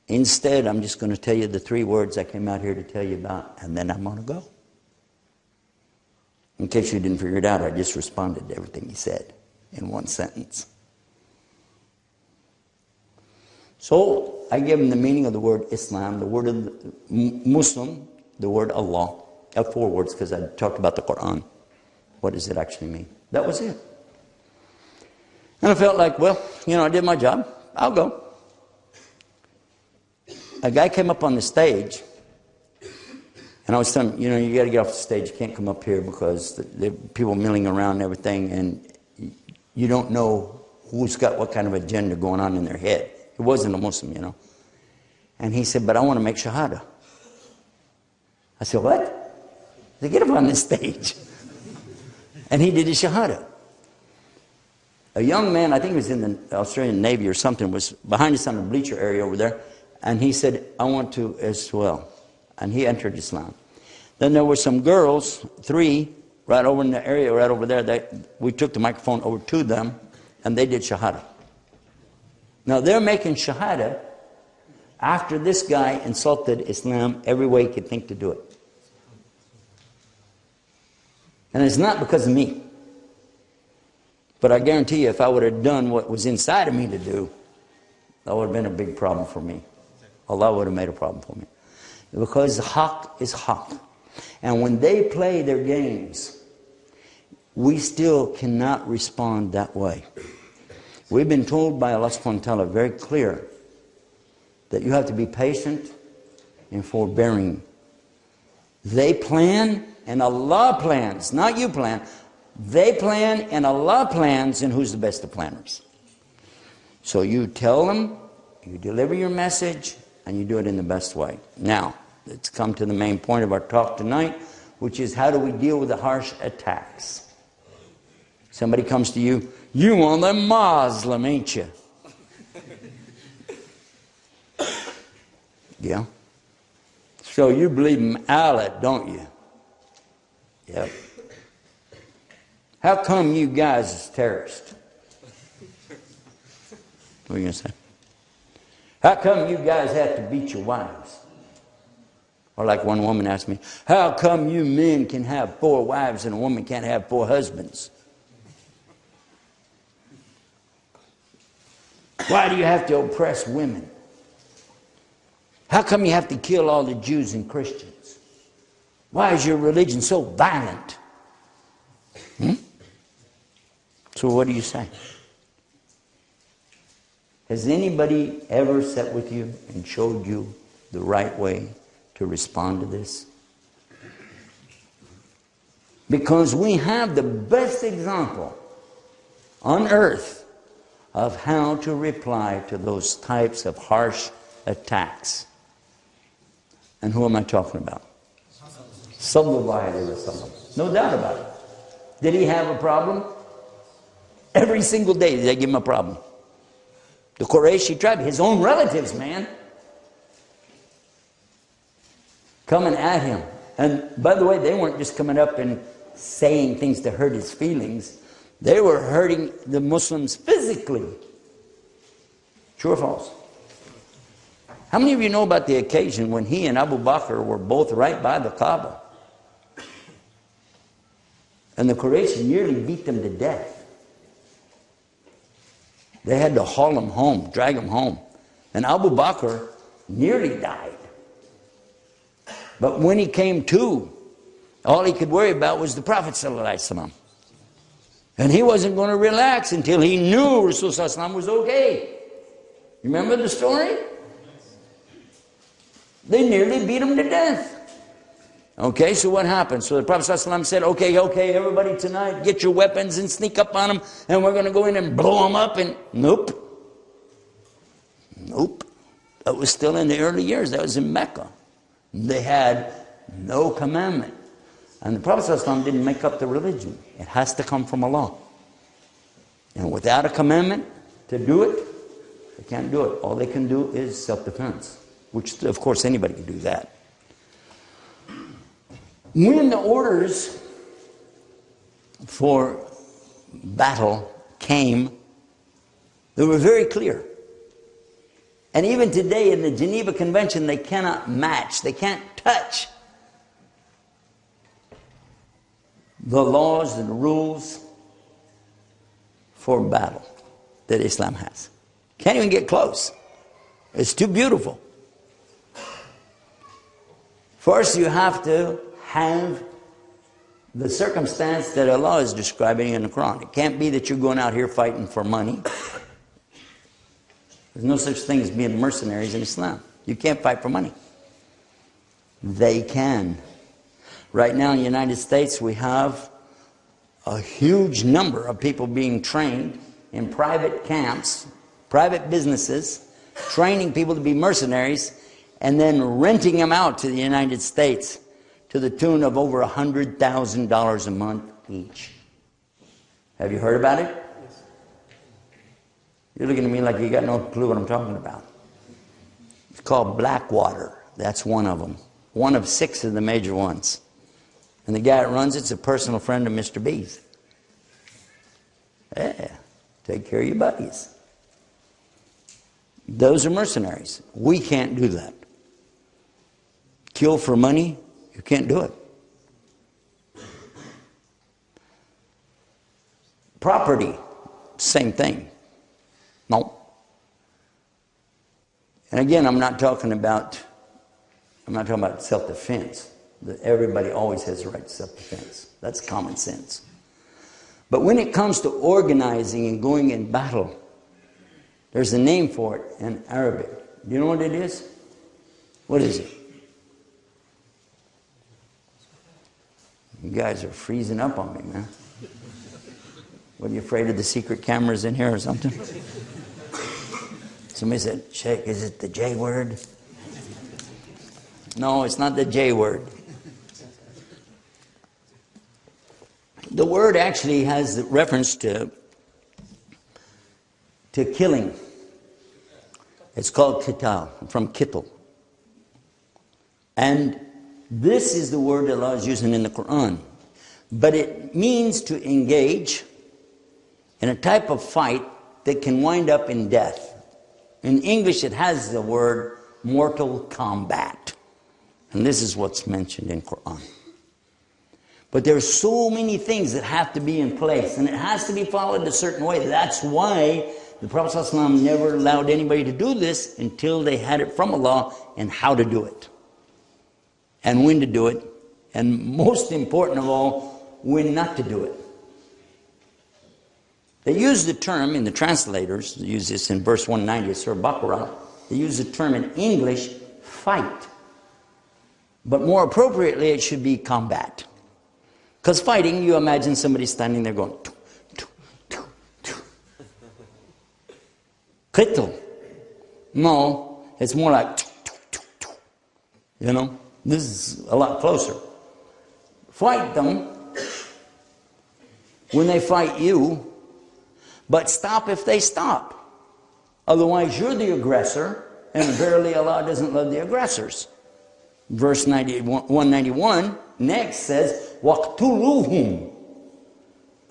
Instead, I'm just going to tell you the 3 words I came out here to tell you about, and then I'm going to go. In case you didn't figure it out, I just responded to everything he said in 1 sentence. So, I gave him the meaning of the word Islam, the word of Muslim, the word Allah. I have 4 words because I talked about the Quran. What does it actually mean? That was it. And I felt like, well, I did my job. I'll go. A guy came up on the stage, and I was telling him, you got to get off the stage. You can't come up here because there are people milling around and everything, and you don't know who's got what kind of agenda going on in their head. He wasn't a Muslim, And he said, but I want to make Shahada. I said, what? He said, get up on this stage. And he did his Shahada. A young man, I think he was in the Australian Navy or something, was behind us on the bleacher area over there. And he said, I want to as well. And he entered Islam. Then there were some girls, 3, right over in the area, right over there. We took the microphone over to them, and they did Shahada. Now they're making Shahada after this guy insulted Islam every way he could think to do it. And it's not because of me. But I guarantee you, if I would have done what was inside of me to do, that would have been a big problem for me. Allah would have made a problem for me. Because haq is haq. And when they play their games, we still cannot respond that way. We've been told by Allah subhanahu wa ta'ala very clear that you have to be patient and forbearing. They plan and Allah plans, not you plan. They plan and Allah plans, and who's the best of planners? So you tell them, you deliver your message, and you do it in the best way. Now, let's come to the main point of our talk tonight, which is how do we deal with the harsh attacks? Somebody comes to you, you want a Muslim, ain't you? Yeah. So you believe in Allah, don't you? Yep. How come you guys is terrorists? What are you going to say? How come you guys have to beat your wives? Or like one woman asked me, how come you men can have 4 wives and a woman can't have 4 husbands? Why do you have to oppress women? How come you have to kill all the Jews and Christians? Why is your religion so violent? So what do you say? Has anybody ever sat with you and showed you the right way to respond to this? Because we have the best example on earth of how to reply to those types of harsh attacks. And who am I talking about? Sallallahu Alaihi Wasallam. No doubt about it. Did he have a problem? Every single day they give him a problem. The Qurayshi tribe, his own relatives, man, coming at him. And by the way, they weren't just coming up and saying things to hurt his feelings. They were hurting the Muslims physically. True or false? How many of you know about the occasion when he and Abu Bakr were both right by the Kaaba? And the Quraysh nearly beat them to death. They had to haul him home, drag him home. And Abu Bakr nearly died. But when he came to, all he could worry about was the Prophet ﷺ. And he wasn't going to relax until he knew Rasulullah was okay. You remember the story? They nearly beat him to death. Okay, so what happened? So the Prophet ﷺ said, okay, everybody tonight, get your weapons and sneak up on them, and we're going to go in and blow them up. And nope. That was still in the early years. That was in Mecca. They had no commandment. And the Prophet ﷺ didn't make up the religion. It has to come from Allah. And without a commandment to do it, they can't do it. All they can do is self-defense, which, of course, anybody can do that. When the orders for battle came, they were very clear. And even today in the Geneva Convention, they cannot match, they can't touch the laws and rules for battle that Islam has. Can't even get close. It's too beautiful. First, you have to have the circumstance that Allah is describing in the Quran. It can't be that you're going out here fighting for money. There's no such thing as being mercenaries in Islam. You can't fight for money. They can. Right now in the United States, we have a huge number of people being trained in private camps, private businesses, training people to be mercenaries, and then renting them out to the United States to the tune of over $100,000 a month each. Have you heard about it? You're looking at me like you got no clue what I'm talking about. It's called Blackwater. That's one of them. One of 6 of the major ones. And the guy that runs it's a personal friend of Mr. B's. Yeah, take care of your buddies. Those are mercenaries. We can't do that. Kill for money, you can't do it. Property, same thing. No. And again, I'm not talking about self-defense. Everybody always has the right to self-defense. That's common sense. But when it comes to organizing and going in battle, there's a name for it in Arabic. Do you know what it is? What is it? You guys are freezing up on me, man. What, are you afraid of the secret cameras in here or something? Somebody said, Sheikh, is it the J word? No, it's not the J word. The word actually has reference to killing. It's called qital, from kittel. And this is the word Allah is using in the Quran. But it means to engage in a type of fight that can wind up in death. In English, it has the word mortal combat. And this is what's mentioned in Quran. But there's so many things that have to be in place, and it has to be followed a certain way. That's why the Prophet ﷺ never allowed anybody to do this until they had it from Allah and how to do it. And when to do it. And most important of all, when not to do it. They use the term in the translators, they use this in verse 190 of Surah Baqarah, they use the term in English, fight. But more appropriately, it should be combat. Because fighting, you imagine somebody standing there going, tuk, tuk, tuk, tuk. Qitl. No, it's more like, tuk, tuk, tuk, tuk. You know, this is a lot closer. Fight them when they fight you, but stop if they stop. Otherwise, you're the aggressor, and verily Allah doesn't love the aggressors. Verse 191 next says, وَاقْتُلُوهُمْ.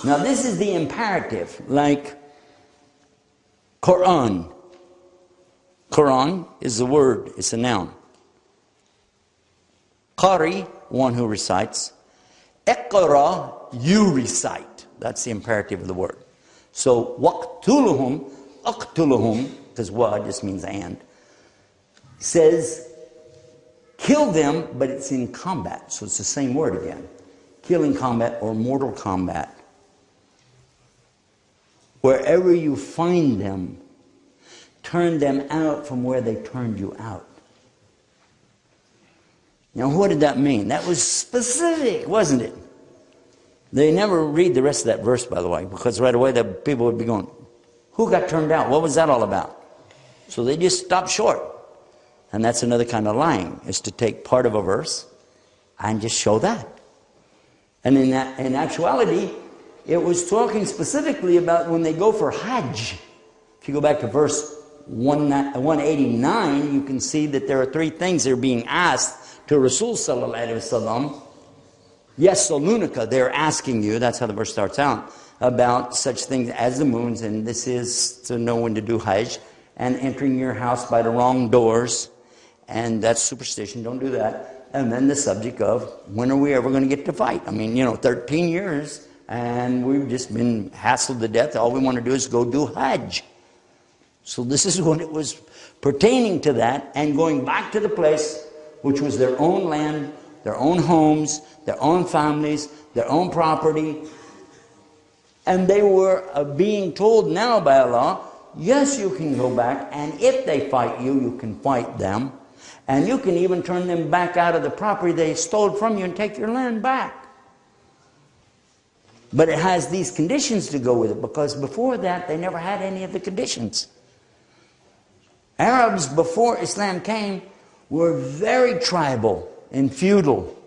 Now this is the imperative, like Quran. Quran is a word, it's a noun. Qari, one who recites. Iqra, you recite. That's the imperative of the word. So, waqtuluhum, aqtuluhum, because wa just means and, says, kill them, but it's in combat. So it's the same word again. Kill in combat or mortal combat. Wherever you find them, turn them out from where they turned you out. Now, what did that mean? That was specific, wasn't it? They never read the rest of that verse, by the way, because right away the people would be going, who got turned out? What was that all about? So they just stopped short. And that's another kind of lying, is to take part of a verse and just show that. And in actuality, it was talking specifically about when they go for Hajj. If you go back to verse 189, you can see that there are 3 things that are being asked to Rasul sallallahu alaihi wasallam. Yes, Solunica, they're asking you, that's how the verse starts out, about such things as the moons, and this is to know when to do Hajj. and entering your house by the wrong doors. And that's superstition. Don't do that. And then the subject of when are we ever going to get to fight? I mean, 13 years and we've just been hassled to death. All we want to do is go do Hajj. So this is when it was pertaining to that and going back to the place which was their own land, their own homes, their own families, their own property. And they were being told now by Allah, yes, you can go back, and if they fight you, you can fight them. And you can even turn them back out of the property they stole from you and take your land back. But it has these conditions to go with it, because before that, they never had any of the conditions. Arabs, before Islam came, were very tribal and feudal.